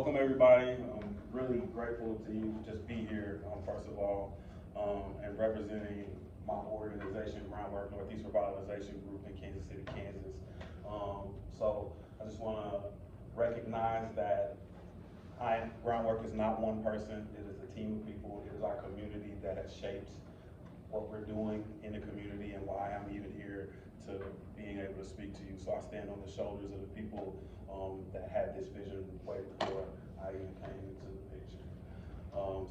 welcome everybody. I'm really grateful to just be here, first of all, and representing my organization, Groundwork Northeast Revitalization Group in Kansas City, Kansas. So I just want to recognize that Groundwork is not one person, it is a team of people, it is our community that has shaped what we're doing in the community and why I'm even here to being able to speak to you. So I stand on the shoulders of the people that had this vision way before I even came into the picture.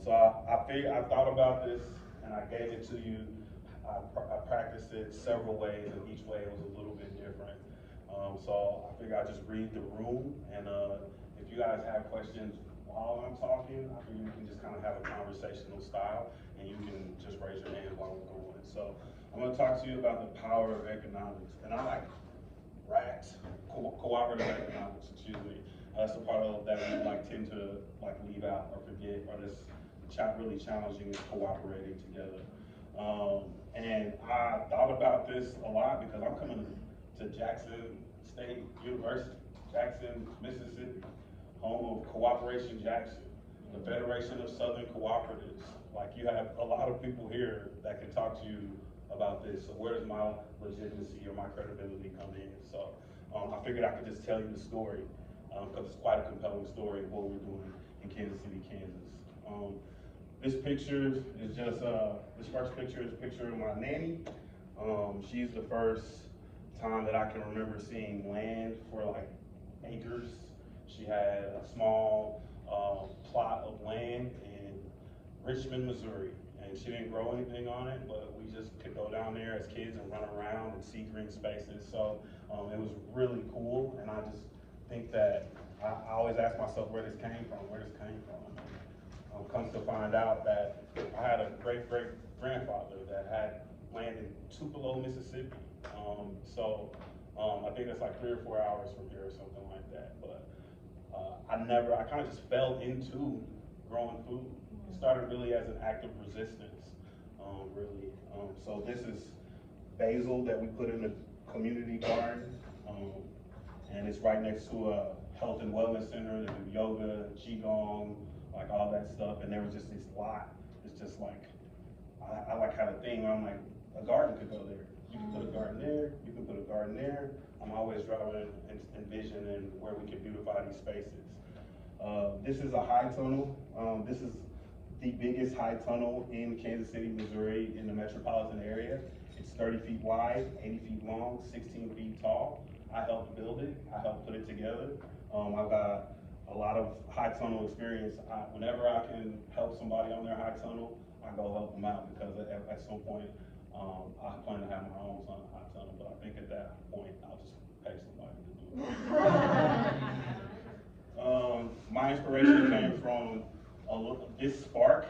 So I thought about this and I gave it to you. I practiced it several ways, and each way was a little bit different. So I figured I'd just read the room, and if you guys have questions while I'm talking, I think we can just kind of have a conversational style, and you can just raise your hand while we're going. So I'm going to talk to you about the power of economics, and I like RACs, cooperative economics, excuse me. That's the part of that we tend to leave out or forget, or that's really challenging is cooperating together. And I thought about this a lot because I'm coming to Jackson State University, Jackson, Mississippi, home of Cooperation Jackson, the Federation of Southern Cooperatives. Like, you have a lot of people here that can talk to you about this. So where does my legitimacy or my credibility come in? So I figured I could just tell you the story because it's quite a compelling story of what we're doing in Kansas City, Kansas. This picture is just, this first picture is a picture of my nanny. She's the first time that I can remember seeing land for like acres. She had a small plot of land in Richmond, Missouri, and she didn't grow anything on it, but we just could go down there as kids and run around and see green spaces. So it was really cool, and I just think that I always ask myself where this came from, comes to find out that I had a great-great-grandfather that had land in Tupelo, Mississippi. I think it's like 3 or 4 hours from here or something like that. But I kind of just fell into growing food. It started really as an act of resistance, really. So this is basil that we put in the community garden, and it's right next to a health and wellness center. They do yoga, qigong, like all that stuff. And there was just this lot. It's just like, I like have a thing where I'm like, a garden could go there. You can put a garden there, you can put a garden there. I'm always driving and envisioning where we can beautify these spaces. This is a high tunnel. This is the biggest high tunnel in Kansas City, Missouri, in the metropolitan area. It's 30 feet wide, 80 feet long, 16 feet tall. I helped build it, I helped put it together. I've got a lot of high tunnel experience. Whenever I can help somebody on their high tunnel, I go help them out, because at some point, I plan to have my own high tunnel, but I think at that point, I'll just pay somebody to do it. My inspiration came from, this spark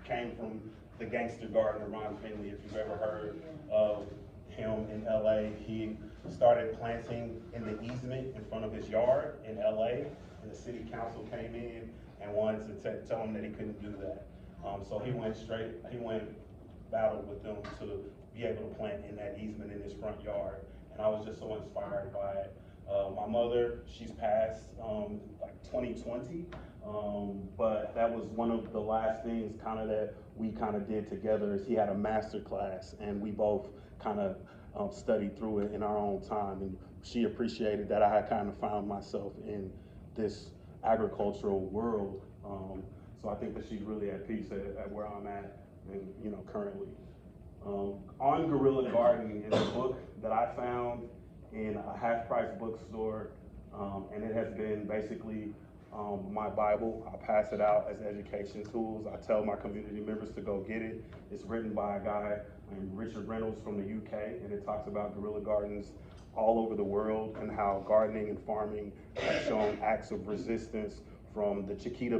came from the gangster gardener, Ron Finley. If you've ever heard of him in LA, he started planting in the easement in front of his yard in LA, and the city council came in and wanted to tell him that he couldn't do that. So he went battled with them to be able to plant in that easement in his front yard, and I was just so inspired by it. My mother, she's passed like 2020, but that was one of the last things that we did together. Is he had a master class, and we both studied through it in our own time, and she appreciated that I had found myself in this agricultural world. So I think that she's really at peace at where I'm at, and currently. On guerrilla gardening is a book that I found in a half-price bookstore, and it has been basically my Bible. I pass it out as education tools. I tell my community members to go get it. It's written by a guy named Richard Reynolds from the UK, and it talks about guerrilla gardens all over the world and how gardening and farming have shown acts of resistance, from the Chiquita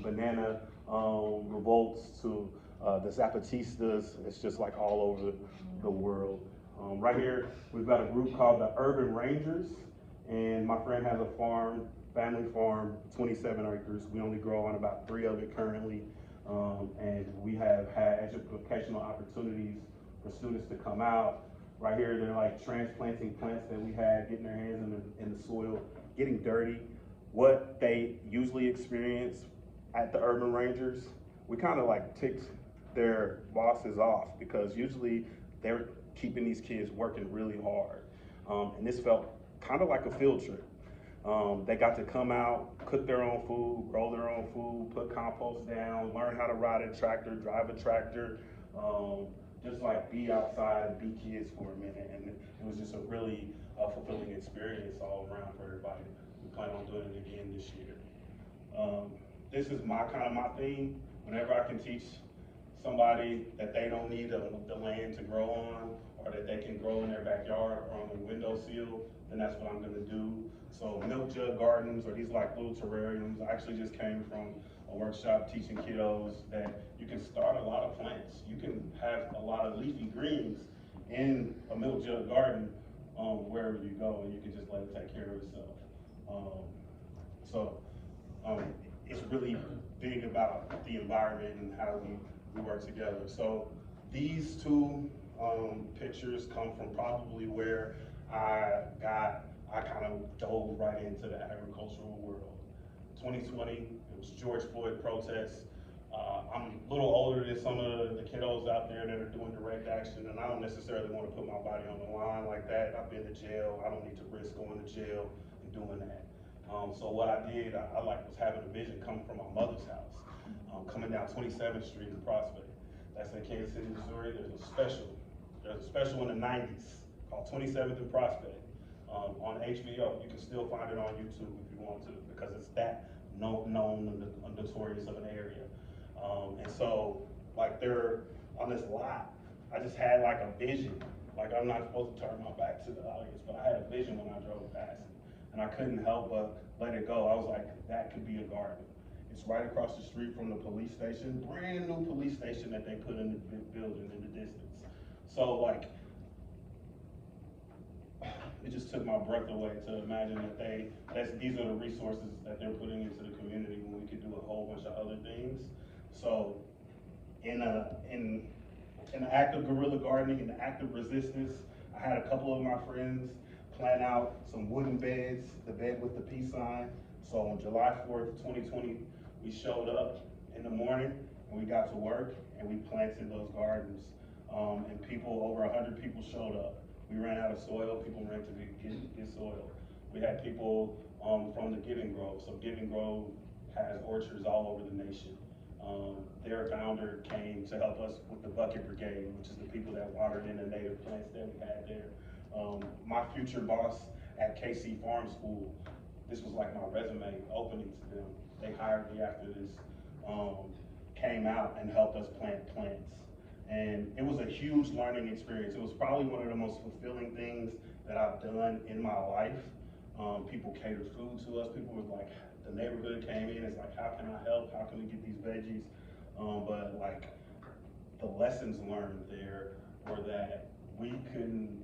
banana revolts to the Zapatistas. It's just like all over the world. Right here, we've got a group called the Urban Rangers, and my friend has a farm, family farm, 27 acres. We only grow on about 3 of it currently, and we have had educational opportunities for students to come out. Right here, they're like transplanting plants that we had, getting their hands in the soil, getting dirty, what they usually experience at the Urban Rangers, we kind of like ticked their bosses off because usually they're keeping these kids working really hard. And this felt kind of like a field trip. They got to come out, cook their own food, grow their own food, put compost down, learn how to ride a tractor, drive a tractor, just like be outside and be kids for a minute. And it was just a really fulfilling experience all around for everybody. We plan on doing it again this year. This is my theme. Whenever I can teach somebody that they don't need the land to grow on, or that they can grow in their backyard or on the windowsill, then that's what I'm gonna do. So milk jug gardens, or these like little terrariums. I actually just came from a workshop teaching kiddos that you can start a lot of plants. You can have a lot of leafy greens in a milk jug garden wherever you go, and you can just let it take care of itself. It's really big about the environment and how we work together. So these two pictures come from probably where I kind of dove right into the agricultural world. 2020, it was George Floyd protests. I'm a little older than some of the kiddos out there that are doing direct action, and I don't necessarily want to put my body on the line like that. I've been to jail. I don't need to risk going to jail and doing that. So what I did, I was having a vision coming from my mother's house, coming down 27th Street in Prospect. That's in Kansas City, Missouri. There's a special in the 90s called 27th and Prospect on HBO. You can still find it on YouTube if you want to, because it's that known and notorious of an area. And so, like, they're on this lot, I just had like a vision. Like, I'm not supposed to turn my back to the audience, but I had a vision when I drove past it. And I couldn't help but let it go. I was like, that could be a garden. It's right across the street from the police station, brand new police station that they put in the building in the distance. So like, it just took my breath away to imagine that these are the resources that they're putting into the community when we could do a whole bunch of other things. So in the act of guerrilla gardening, in the act of resistance, I had a couple of my friends plan out some wooden beds, the bed with the peace sign. So on July 4th, 2020, we showed up in the morning and we got to work and we planted those gardens. And over 100 people showed up. We ran out of soil, people ran to get soil. We had people from the Giving Grove. So Giving Grove has orchards all over the nation. Their founder came to help us with the Bucket Brigade, which is the people that watered in the native plants that we had there. My future boss at KC Farm School, this was like my resume opening to them. They hired me after this, came out and helped us plant plants. And it was a huge learning experience. It was probably one of the most fulfilling things that I've done in my life. People catered food to us. People was like, the neighborhood came in, it's like, how can I help? How can we get these veggies? But like, the lessons learned there were that we couldn't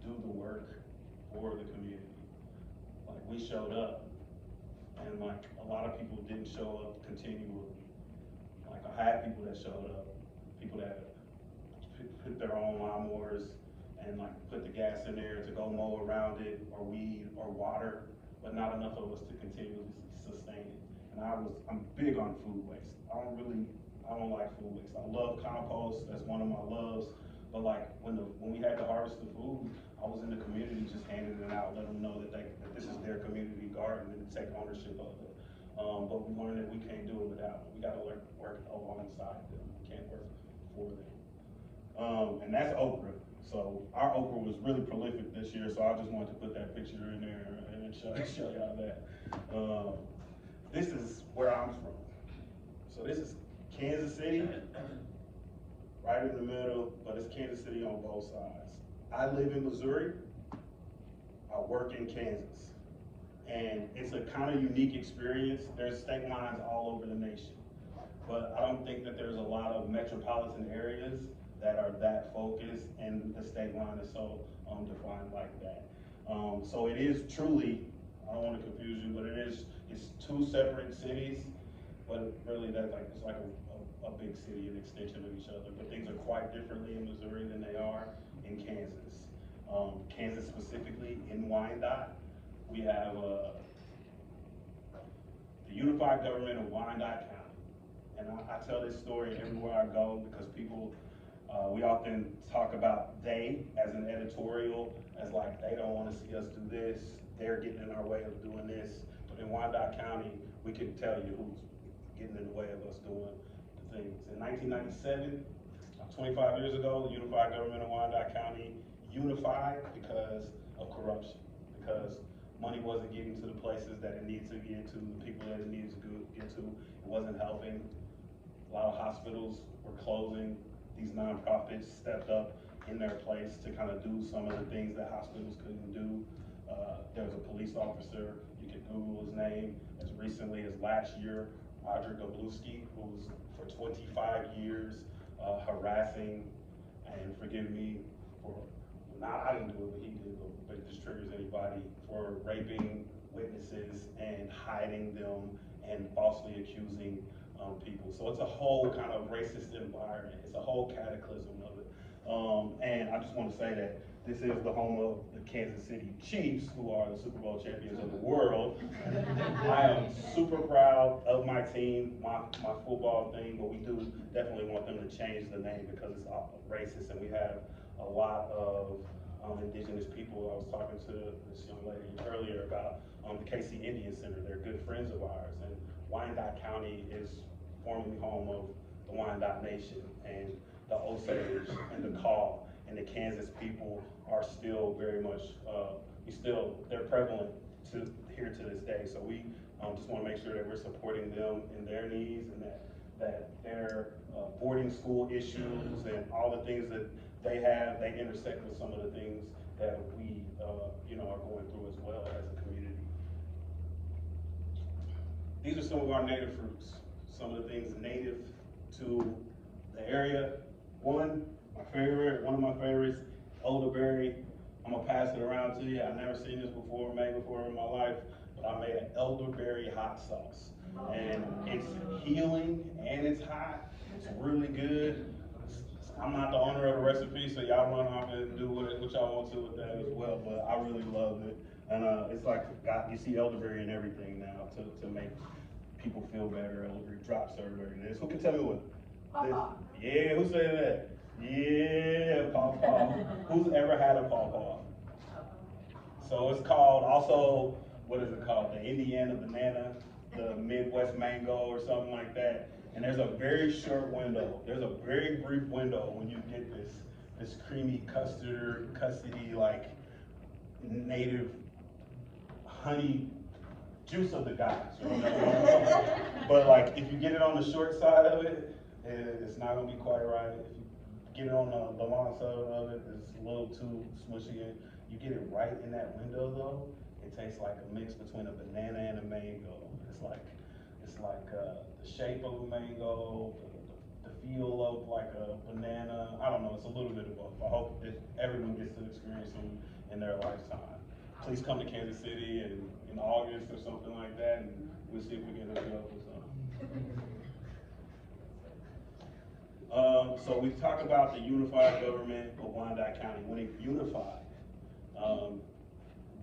do the work for the community. Like, we showed up, and like, a lot of people didn't show up continually. Like, I had people that showed up, people that put their own lawnmowers and like put the gas in there to go mow around it or weed or water, but not enough of us to continually sustain it. And I'm big on food waste. I don't like food waste. I love compost, that's one of my loves. But like when we had to harvest the food, I was in the community just handing it out, letting them know that this is their community garden and to take ownership of it. But we learned that we can't do it without them. We gotta work alongside them. We can't work for them. And that's okra. So our okra was really prolific this year, so I just wanted to put that picture in there and show y'all that. This is where I'm from. So this is Kansas City, right in the middle, but it's Kansas City on both sides. I live in Missouri, I work in Kansas. And it's a kind of unique experience. There's state lines all over the nation. But I don't think that there's a lot of metropolitan areas that are that focused, and the state line is so defined like that. So it is truly, I don't want to confuse you, but it's two separate cities, but really it's like a big city, an extension of each other. But things are quite differently in Missouri than they are in Kansas. Kansas specifically, in Wyandotte, we have unified government of Wyandotte County. And I tell this story everywhere I go because people, we often talk about they as an editorial, as like they don't want to see us do this, they're getting in our way of doing this. But in Wyandotte County, we can tell you who's getting in the way of us doing the things. In 1997, 25 years ago, the unified government of Wyandotte County unified because of corruption, because money wasn't getting to the places that it needed to get to, the people that it needed to get to. It wasn't helping. A lot of hospitals were closing. These nonprofits stepped up in their place to kind of do some of the things that hospitals couldn't do. There was a police officer, you can Google his name, as recently as last year, Roger Gabluski, who was for 25 years harassing, and forgive me for, I didn't do it, but he did, but if this triggers anybody, for raping witnesses and hiding them and falsely accusing people. So it's a whole kind of racist environment. It's a whole cataclysm of it. And I just want to say that this is the home of the Kansas City Chiefs, who are the Super Bowl champions of the world. I am super proud of my team, my football thing, but we do definitely want them to change the name because it's racist, and we have a lot of indigenous people. I was talking to this young lady earlier about the KC Indian Center. They're good friends of ours, and Wyandotte County is formerly home of the Wyandotte Nation, and the Osage and the Kaw and the Kansas people are still very much, they're prevalent here to this day. So we just want to make sure that we're supporting them in their needs, and that their boarding school issues and all the things that they have, they intersect with some of the things that we are going through as well as a community. These are some of our native fruits, some of the things native to the area. One of my favorites, elderberry. I'm gonna pass it around to you. I've never seen this made before in my life, but I made an elderberry hot sauce. And it's healing and it's hot. It's really good. I'm not the owner of the recipe, so y'all run off and do what y'all want to with that as well, but I really loved it. And it's like, you see elderberry in everything now to make people feel better. Elderberry drops everywhere in this. Who can tell me what? Yeah, who said that? Yeah, pawpaw. Who's ever had a pawpaw? So it's called also, what is it called? The Indiana banana, the Midwest mango or something like that. And there's a very short window. There's a very brief window when you get this creamy custody, like native honey juice of the gods. You know? But like if you get it on the short side of it, it's not gonna be quite right. If you get it on the long side of it, it's a little too smushy. You get it right in that window though, it tastes like a mix between a banana and a mango. It's like the shape of a mango, the feel of like a banana. I don't know, it's a little bit of both. I hope that everyone gets to experience them in their lifetime. Please come to Kansas City in August or something like that, and we'll see if we can hook you up with some. So we talked about the unified government of Wyandotte County. When it unified,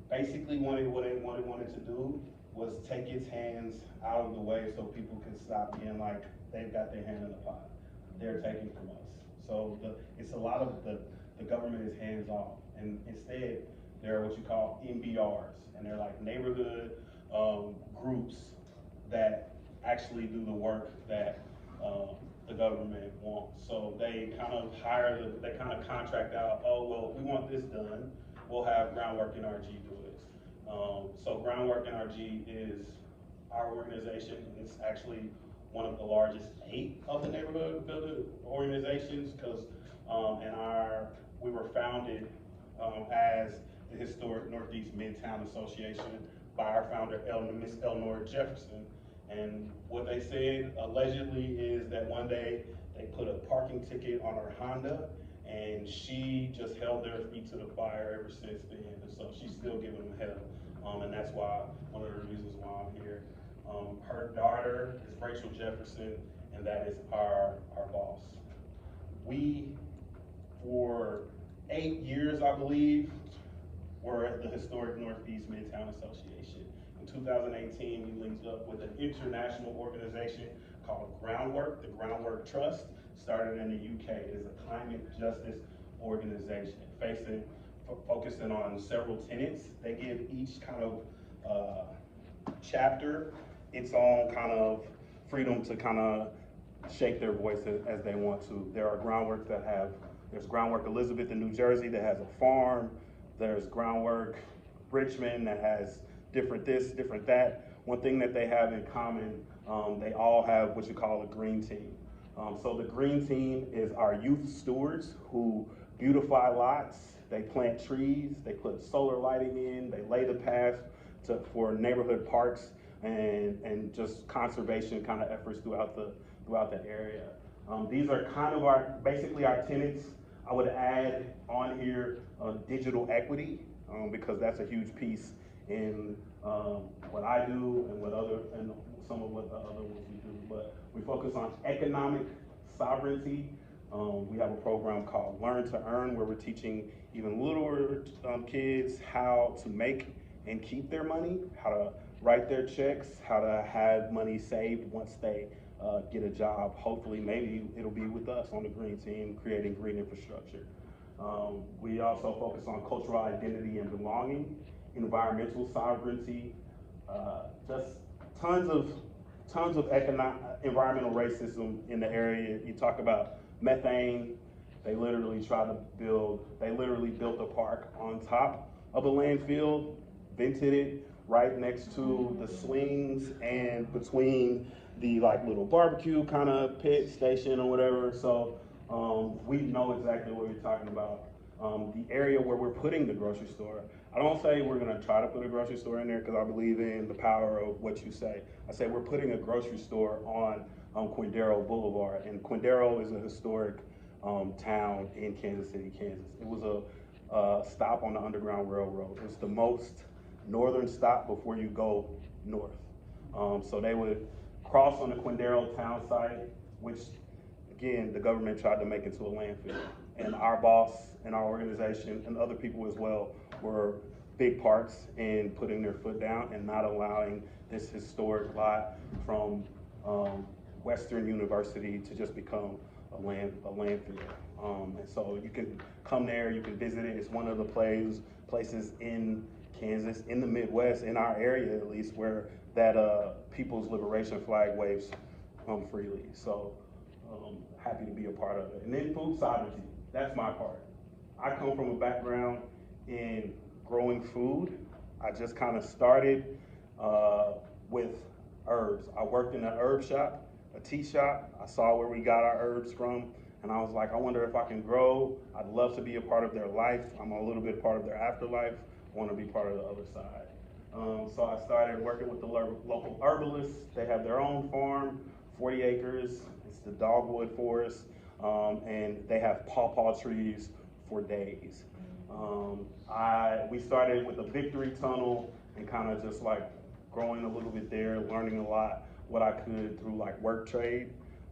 basically what it wanted to do was take its hands out of the way so people can stop being like they've got their hand in the pot. They're taking from us. So it's a lot of the government is hands off, and instead there are what you call NBRs, and they're like neighborhood groups that actually do the work that the government wants. So they kind of they kind of contract out, oh, well, we want this done, we'll have Groundwork NRG do it. So Groundwork NRG is our organization. It's actually one of the largest 8 of the neighborhood building organizations, because we were founded as the Historic Northeast Midtown Association by our founder, Miss Eleanor Jefferson. And what they said allegedly is that one day they put a parking ticket on her Honda, and she just held their feet to the fire ever since then. And so she's still giving them hell. And that's why, one of the reasons why I'm here. Her daughter is Rachel Jefferson, and that is our boss. We, for 8 years, I believe, were at the Historic Northeast Midtown Association. In 2018, we linked up with an international organization called Groundwork, the Groundwork Trust, started in the UK. It is a climate justice organization focusing on several tenets. They give each kind of chapter its own kind of freedom to kind of shape their voice as they want to. There are groundworks there's Groundwork Elizabeth in New Jersey that has a farm. There's Groundwork Richmond that has different this, different that. One thing that they have in common, they all have what you call a green team. So the green team is our youth stewards who beautify lots, they plant trees, they put solar lighting in, they lay the path for neighborhood parks and just conservation kind of efforts throughout the area. These are kind of basically our tenants. I would add on here digital equity because that's a huge piece in what I do and some of what the other ones we do. But we focus on economic sovereignty. We have a program called Learn to Earn where we're teaching even littler kids how to make and keep their money, how to write their checks, how to have money saved once they get a job. Hopefully, maybe it'll be with us on the green team, creating green infrastructure. We also focus on cultural identity and belonging, environmental sovereignty, just tons of environmental racism in the area. You talk about methane. They literally built a park on top of a landfill, vented it right next to the swings and between the little barbecue kind of pit station or whatever. So we know exactly what you're talking about. The area where we're putting the grocery store, I don't say we're gonna try to put a grocery store in there because I believe in the power of what you say. I say we're putting a grocery store on Quindaro Boulevard, and Quindaro is a historic town in Kansas City, Kansas. It was a stop on the Underground Railroad. It's the most northern stop before you go north. So they would cross on the Quindaro town site, which again, the government tried to make into a landfill. And our boss and our organization and other people as well were big parts in putting their foot down and not allowing this historic lot from Western University to just become a landfill. And so you can come there, you can visit it. It's one of the places in Kansas, in the Midwest, in our area at least, where that People's Liberation flag waves freely. So happy to be a part of it. And then food sovereignty, that's my part. I come from a background in growing food. I just kind of started with herbs. I worked in an herb shop, a tea shop. I saw where we got our herbs from, and I was like, I wonder if I can grow. I'd love to be a part of their life. I'm a little bit part of their afterlife. I want to be part of the other side. So I started working with the local herbalists. They have their own farm, 40 acres. It's the dogwood forest, and they have pawpaw trees for days. We started with a victory tunnel and kind of just growing a little bit there, learning a lot what I could through work trade.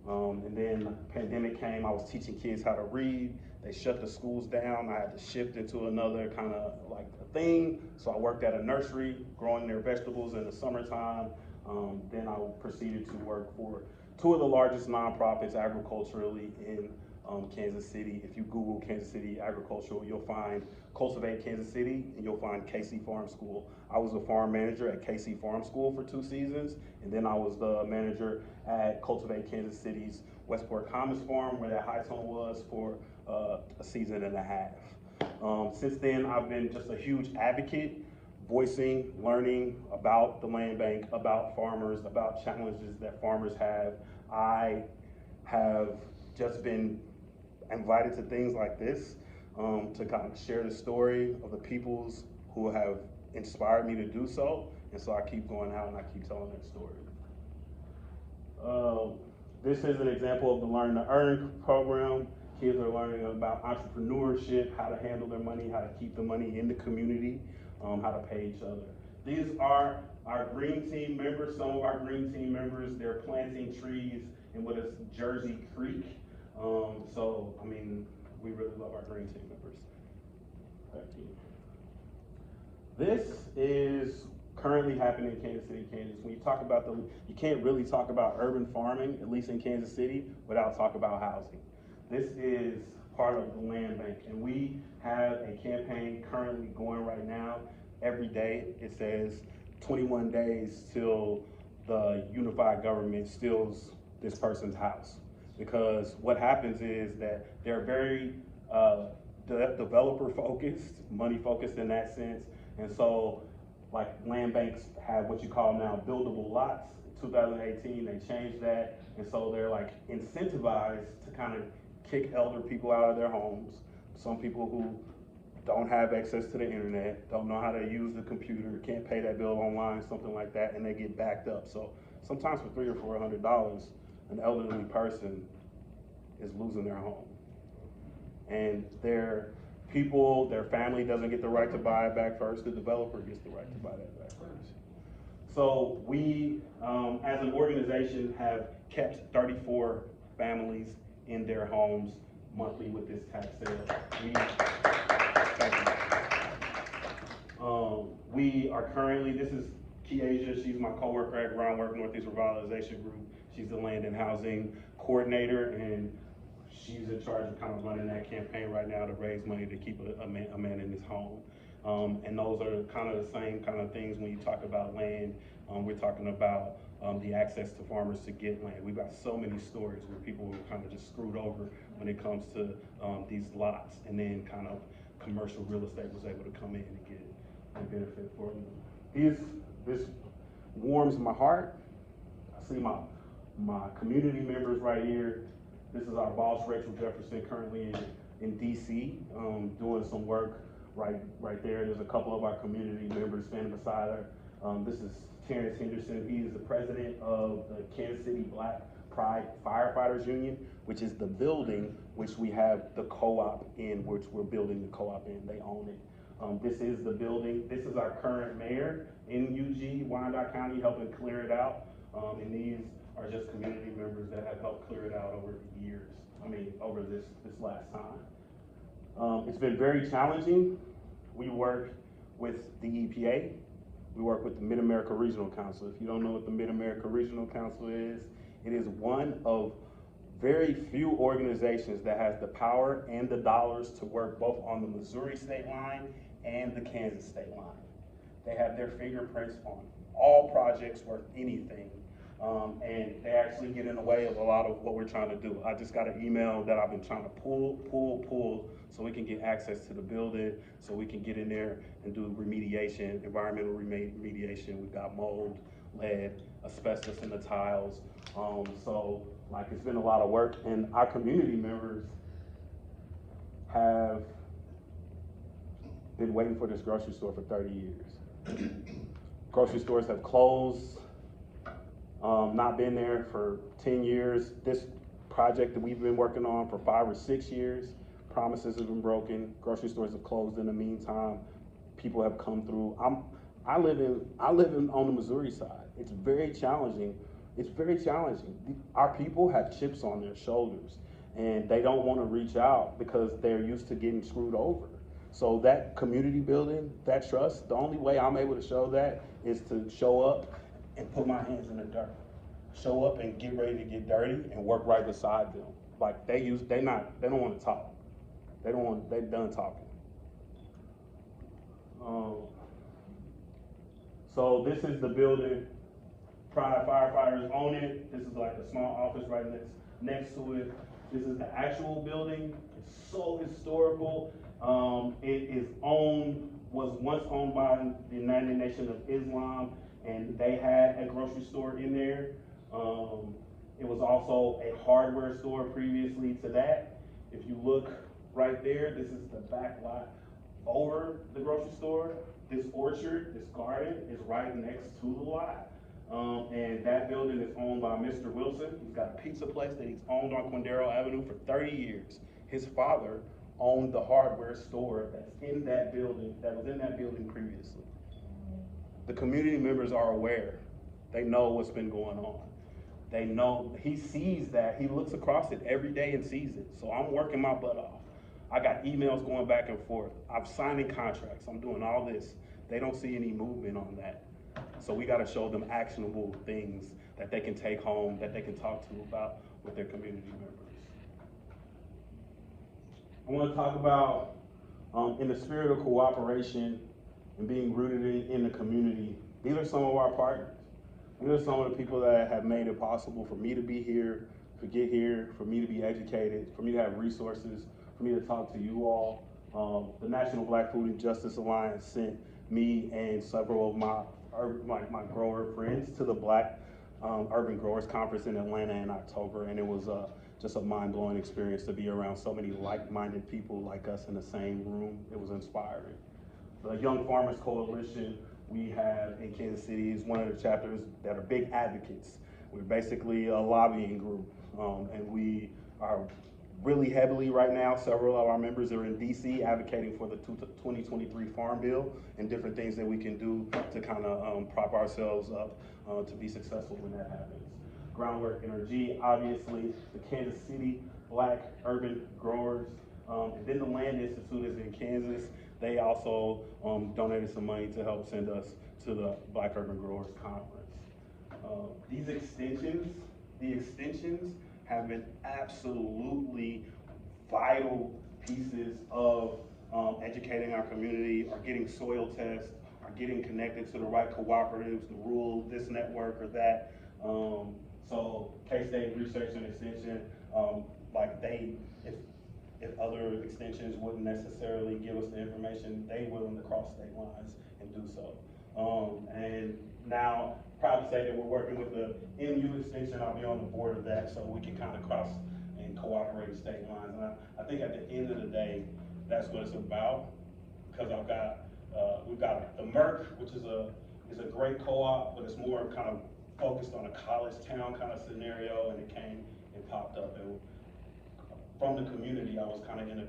And then the pandemic came, I was teaching kids how to read. They shut the schools down. I had to shift into another kind of a thing. So I worked at a nursery, growing their vegetables in the summertime. Then I proceeded to work for two of the largest nonprofits agriculturally in Kansas City. If you Google Kansas City agricultural, you'll find Cultivate Kansas City and you'll find KC Farm School. I was a farm manager at KC Farm School for 2 seasons, and then I was the manager at Cultivate Kansas City's Westport Commons Farm, where that high tone was, for a season and a half. Since then, I've been just a huge advocate, voicing, learning about the land bank, about farmers, about challenges that farmers have. I have just been invited to things like this to kind of share the story of the peoples who have inspired me to do so. And so I keep going out and I keep telling that story. This is an example of the Learn to Earn program. Kids are learning about entrepreneurship, how to handle their money, how to keep the money in the community, how to pay each other. These are our green team members. Some of our green team members, they're planting trees in what is Jersey Creek. So, I mean, we really love our green team members. This is currently happening in Kansas City, Kansas. When you talk about you can't really talk about urban farming, at least in Kansas City, without talking about housing. This is part of the land bank, and we have a campaign currently going right now. Every day it says 21 days till the unified government steals this person's house. Because what happens is that they're very developer focused, money focused in that sense. And so like land banks have what you call now buildable lots. In 2018, they changed that. And so they're like incentivized to kind of kick elder people out of their homes. Some people who don't have access to the internet, don't know how to use the computer, can't pay that bill online, something like that, and they get backed up. So sometimes for $300 or $400, an elderly person is losing their home. And their family doesn't get the right to buy it back first, the developer gets the right to buy that back first. So we, as an organization, have kept 34 families in their homes monthly with this tax sale. We are currently, this is Kiesha, she's my coworker at Groundwork Northeast Revitalization Group. She's the land and housing coordinator, and she's in charge of kind of running that campaign right now to raise money to keep a man in his home. And those are kind of the same kind of things when you talk about land. We're talking about the access to farmers to get land. We've got so many stories where people were kind of just screwed over when it comes to these lots, and then kind of commercial real estate was able to come in and get a benefit for them. This warms my heart. I see my community members right here. This is our boss, Rachel Jefferson, currently in DC, doing some work right there. There's a couple of our community members standing beside her. This is Terrence Henderson. He is the president of the Kansas City Black Pride Firefighters Union, which is the building which we have the co-op in, which we're building the co-op in. They own it. This is the building. This is our current mayor in UG, Wyandotte County, helping clear it out. And these are just community members that have helped clear it out over the years. Over this last time. It's been very challenging. We work with the EPA. We work with the Mid-America Regional Council. If you don't know what the Mid-America Regional Council is, it is one of very few organizations that has the power and the dollars to work both on the Missouri state line and the Kansas state line. They have their fingerprints on all projects worth anything. And they actually get in the way of a lot of what we're trying to do. I just got an email that I've been trying to pull so we can get access to the building, so we can get in there and do remediation, environmental remediation. We've got mold, lead, asbestos in the tiles. So like it's been a lot of work, and our community members have been waiting for this grocery store for 30 years. Grocery stores have closed. Not been there for 10 years. This project that we've been working on for 5 or 6 years, promises have been broken. Grocery stores have closed in the meantime. People have come through. I live on the Missouri side. It's very challenging. It's very challenging. Our people have chips on their shoulders, and they don't want to reach out because they're used to getting screwed over. So that community building, that trust, the only way I'm able to show that is to show up and put my hands in the dirt. Show up and get ready to get dirty and work right beside them. Like they don't want to talk. They're done talking. So this is the building. Pride firefighters own it. This is like a small office right next to it. This is the actual building. It's so historical. Was once owned by the United Nations of Islam, and they had a grocery store in there. It was also a hardware store previously to that. If you look right there, this is the back lot over the grocery store. This orchard, this garden is right next to the lot. And that building is owned by Mr. Wilson. He's got a pizza place that he's owned on Quindaro Avenue for 30 years. His father owned the hardware store that's in that building, that was in that building previously. The community members are aware. They know what's been going on. They know, he sees that, he looks across it every day and sees it. So I'm working my butt off. I got emails going back and forth. I'm signing contracts, I'm doing all this. They don't see any movement on that. So we gotta show them actionable things that they can take home, that they can talk to about with their community members. I wanna talk about, in the spirit of cooperation and being rooted in the community, these are some of our partners. These are some of the people that have made it possible for me to be here, to get here, for me to be educated, for me to have resources, for me to talk to you all. The National Black Food and Justice Alliance sent me and several of my grower friends to the Black Urban Growers Conference in Atlanta in October, and it was just a mind-blowing experience to be around so many like-minded people like us in the same room. It was inspiring. The Young Farmers Coalition we have in Kansas City is one of the chapters that are big advocates. We're basically a lobbying group, and we are really heavily right now, several of our members are in DC advocating for the 2023 Farm Bill and different things that we can do to kind of prop ourselves up to be successful when that happens. Groundwork Energy, obviously, the Kansas City Black Urban Growers, and then the Land Institute is in Kansas. They also donated some money to help send us to the Black Urban Growers Conference. These extensions, the extensions have been absolutely vital pieces of educating our community, or getting soil tests, or getting connected to the right cooperatives, the rural, this network or that. So K-State Research and Extension, if other extensions wouldn't necessarily give us the information, they willing to cross state lines and do so. And now, proud to say that we're working with the MU extension. I'll be on the board of that, so we can kind of cross and cooperate state lines. And I think at the end of the day, that's what it's about. Because we've got the Merck, which is a great co-op, but it's more kind of focused on a college town kind of scenario, and it popped up. And from the community, I was kind of in a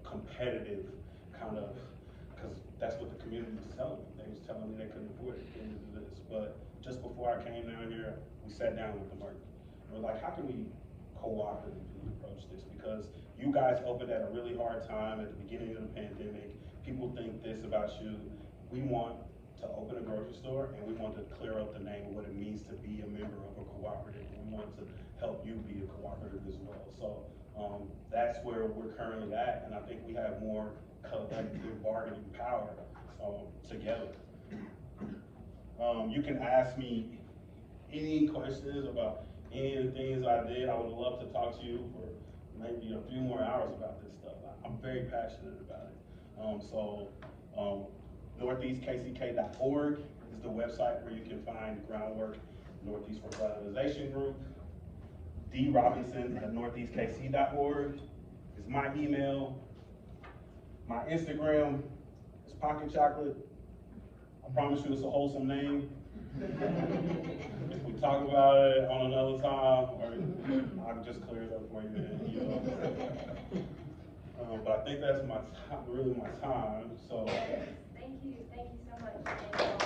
competitive kind of, because that's what the community was telling me. They was telling me they couldn't afford it, couldn't do this. But just before I came down here, we sat down with the Merck. And we're like, how can we cooperatively approach this? Because you guys opened at a really hard time at the beginning of the pandemic. People think this about you. We want to open a grocery store, and we want to clear up the name of what it means to be a member of a cooperative. And we want to help you be a cooperative as well. So that's where we're currently at, and I think we have more collective bargaining power together. You can ask me any questions about any of the things I did. I would love to talk to you for maybe a few more hours about this stuff. I'm very passionate about it. NortheastKCK.org is the website where you can find Groundwork Northeast Revitalization Group. drobinson@northeastkc.org is my email. My Instagram is Pocket Chocolate. I promise you it's a wholesome name. If we talk about it on another time, or I can just clear it up for you, but I think that's really my time. So thank you so much.